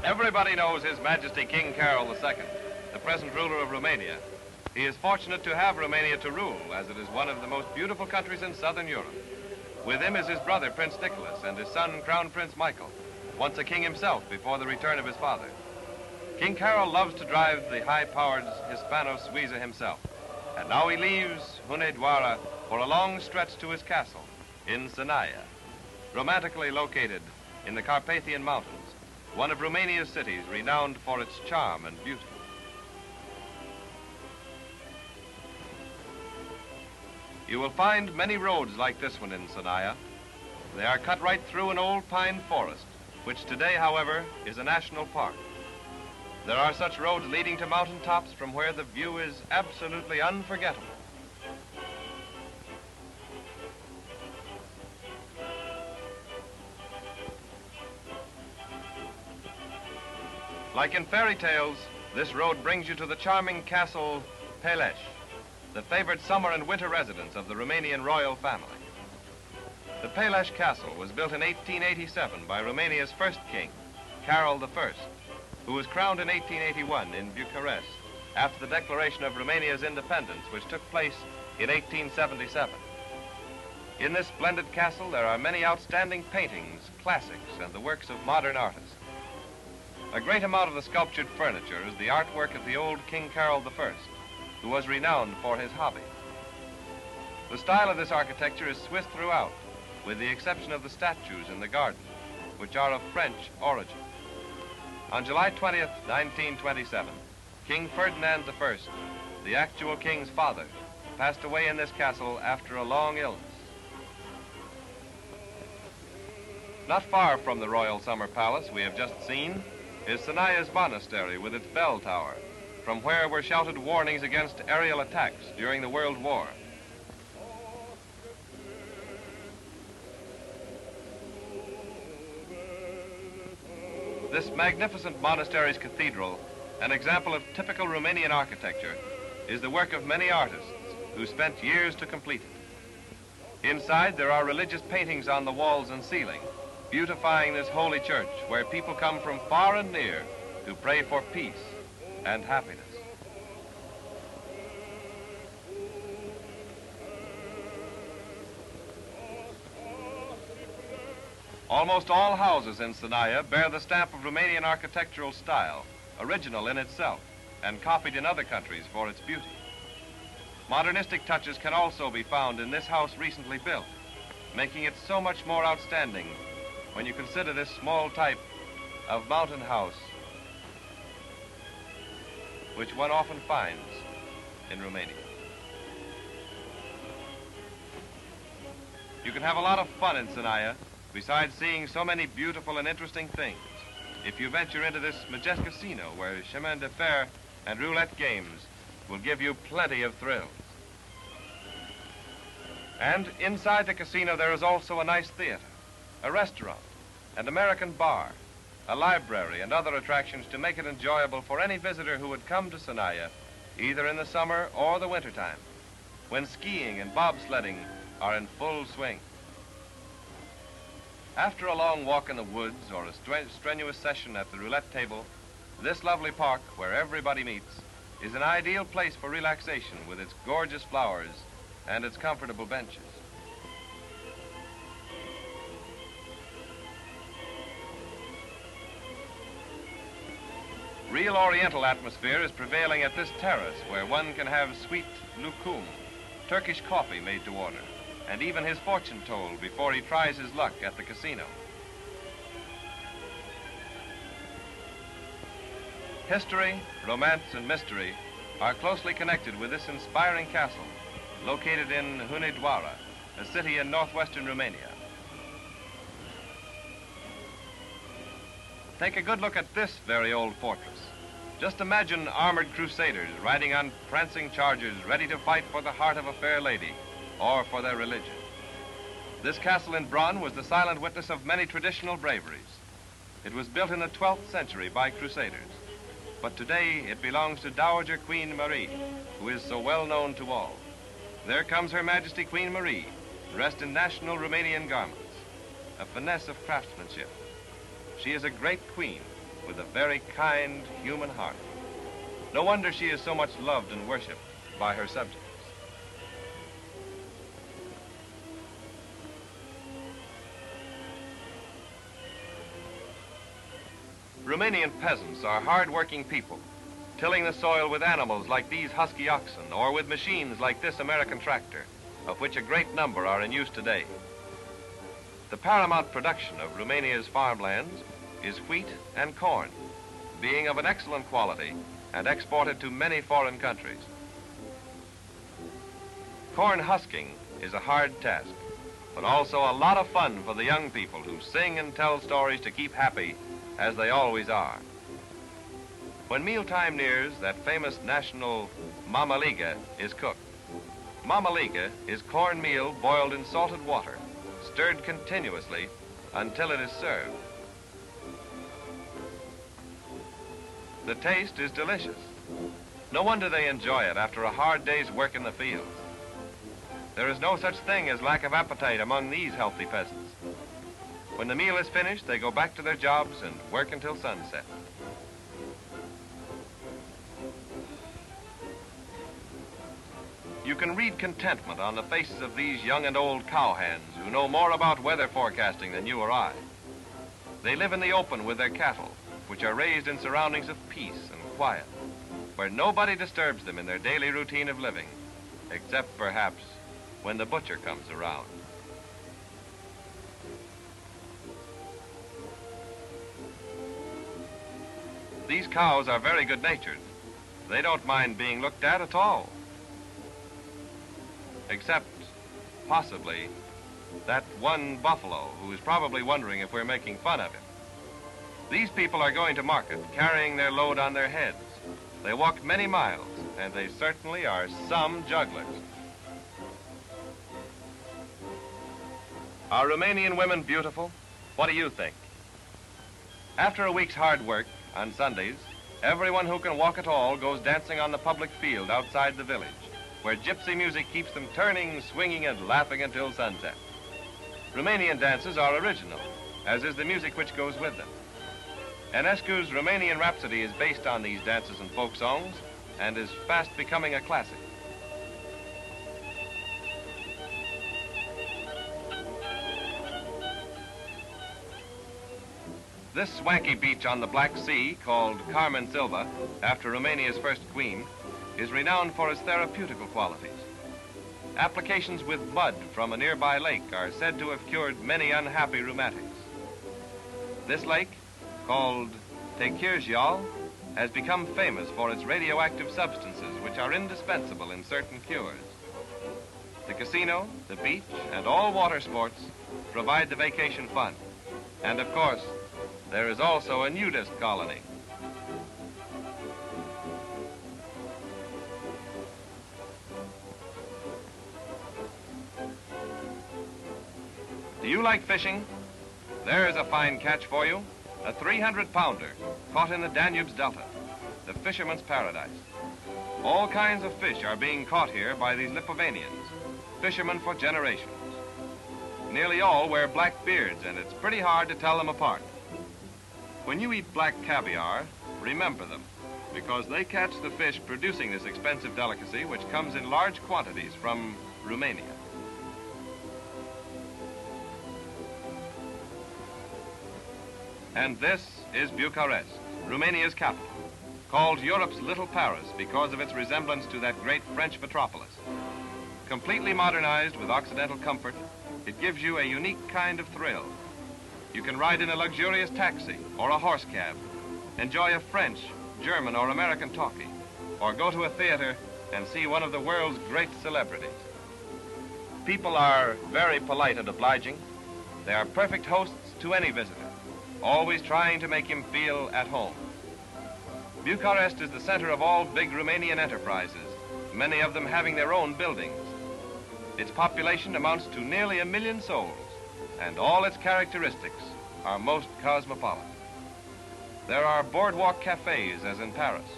Everybody knows His Majesty King Carol II, the present ruler of Romania. He is fortunate to have Romania to rule, as it is one of the most beautiful countries in southern Europe. With him is his brother, Prince Nicholas, and his son, Crown Prince Michael, once a king himself before the return of his father. King Carol loves to drive the high-powered Hispano-Suiza himself, and now he leaves Hunedoara for a long stretch to his castle in Sinaia, romantically located in the Carpathian Mountains, one of Romania's cities renowned for its charm and beauty. You will find many roads like this one in Sinaia. They are cut right through an old pine forest, which today, however, is a national park. There are such roads leading to mountaintops from where the view is absolutely unforgettable. Like in fairy tales, this road brings you to the charming castle Peleș, the favored summer and winter residence of the Romanian royal family. The Peleș Castle was built in 1887 by Romania's first king, Carol I, who was crowned in 1881 in Bucharest after the declaration of Romania's independence, which took place in 1877. In this splendid castle, there are many outstanding paintings, classics, and the works of modern artists. A great amount of the sculptured furniture is the artwork of the old King Carol I, who was renowned for his hobby. The style of this architecture is Swiss throughout, with the exception of the statues in the garden, which are of French origin. On July 20th, 1927, King Ferdinand I, the actual king's father, passed away in this castle after a long illness. Not far from the royal summer palace we have just seen is Sinaia's monastery with its bell tower, from where were shouted warnings against aerial attacks during the World War. This magnificent monastery's cathedral, an example of typical Romanian architecture, is the work of many artists who spent years to complete it. Inside, there are religious paintings on the walls and ceiling, beautifying this holy church where people come from far and near to pray for peace and happiness. Almost all houses in Sinaia bear the stamp of Romanian architectural style, original in itself, and copied in other countries for its beauty. Modernistic touches can also be found in this house recently built, making it so much more outstanding when you consider this small type of mountain house, which one often finds in Romania. You can have a lot of fun in Sinaia, besides seeing so many beautiful and interesting things, if you venture into this majestic casino where chemin de fer and roulette games will give you plenty of thrills. And inside the casino there is also a nice theater, a restaurant, an American bar, a library, and other attractions to make it enjoyable for any visitor who would come to Sinaia, either in the summer or the wintertime, when skiing and bobsledding are in full swing. After a long walk in the woods or a strenuous session at the roulette table, this lovely park, where everybody meets, is an ideal place for relaxation with its gorgeous flowers and its comfortable benches. Real Oriental atmosphere is prevailing at this terrace, where one can have sweet lokum, Turkish coffee made to order, and even his fortune told before he tries his luck at the casino. History, romance, and mystery are closely connected with this inspiring castle, located in Hunedoara, a city in northwestern Romania. Take a good look at this very old fortress. Just imagine armored crusaders riding on prancing chargers, ready to fight for the heart of a fair lady, or for their religion. This castle in Bronn was the silent witness of many traditional braveries. It was built in the 12th century by Crusaders, but today it belongs to Dowager Queen Marie, who is so well known to all. There comes Her Majesty Queen Marie, dressed in national Romanian garments, a finesse of craftsmanship. She is a great queen with a very kind human heart. No wonder she is so much loved and worshipped by her subjects. Romanian peasants are hard-working people, tilling the soil with animals like these husky oxen or with machines like this American tractor, of which a great number are in use today. The paramount production of Romania's farmlands is wheat and corn, being of an excellent quality and exported to many foreign countries. Corn husking is a hard task, but also a lot of fun for the young people who sing and tell stories to keep happy, as they always are. When mealtime nears, that famous national mamaliga is cooked. Mamaliga is cornmeal boiled in salted water, stirred continuously until it is served. The taste is delicious. No wonder they enjoy it after a hard day's work in the fields. There is no such thing as lack of appetite among these healthy peasants. When the meal is finished, they go back to their jobs and work until sunset. You can read contentment on the faces of these young and old cowhands who know more about weather forecasting than you or I. They live in the open with their cattle, which are raised in surroundings of peace and quiet, where nobody disturbs them in their daily routine of living, except perhaps when the butcher comes around. These cows are very good-natured. They don't mind being looked at all. Except, possibly, that one buffalo who is probably wondering if we're making fun of him. These people are going to market, carrying their load on their heads. They walk many miles, and they certainly are some jugglers. Are Romanian women beautiful? What do you think? After a week's hard work, on Sundays, everyone who can walk at all goes dancing on the public field outside the village, where gypsy music keeps them turning, swinging, and laughing until sunset. Romanian dances are original, as is the music which goes with them. Enescu's Romanian Rhapsody is based on these dances and folk songs and is fast becoming a classic. This swanky beach on the Black Sea, called Carmen Silva, after Romania's first queen, is renowned for its therapeutical qualities. Applications with mud from a nearby lake are said to have cured many unhappy rheumatics. This lake, called Tequirgial, has become famous for its radioactive substances, which are indispensable in certain cures. The casino, the beach, and all water sports provide the vacation fun. And of course, there is also a nudist colony. Do you like fishing? There's a fine catch for you. A 300-pounder caught in the Danube's delta, the fisherman's paradise. All kinds of fish are being caught here by these Lipovanians, fishermen for generations. Nearly all wear black beards, and it's pretty hard to tell them apart. When you eat black caviar, remember them, because they catch the fish producing this expensive delicacy, which comes in large quantities from Romania. And this is Bucharest, Romania's capital, called Europe's Little Paris because of its resemblance to that great French metropolis. Completely modernized with Occidental comfort, it gives you a unique kind of thrill. You can ride in a luxurious taxi or a horse cab, enjoy a French, German, or American talkie, or go to a theater and see one of the world's great celebrities. People are very polite and obliging. They are perfect hosts to any visitor, always trying to make him feel at home. Bucharest is the center of all big Romanian enterprises, many of them having their own buildings. Its population amounts to nearly 1 million souls, and all its characteristics are most cosmopolitan. There are boardwalk cafes, as in Paris,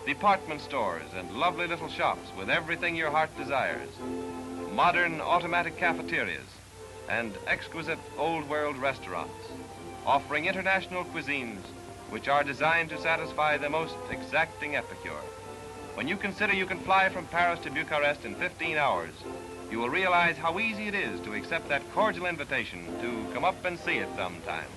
department stores and lovely little shops with everything your heart desires, modern automatic cafeterias, and exquisite old-world restaurants, offering international cuisines which are designed to satisfy the most exacting epicure. When you consider you can fly from Paris to Bucharest in 15 hours, you will realize how easy it is to accept that cordial invitation to come up and see it sometime.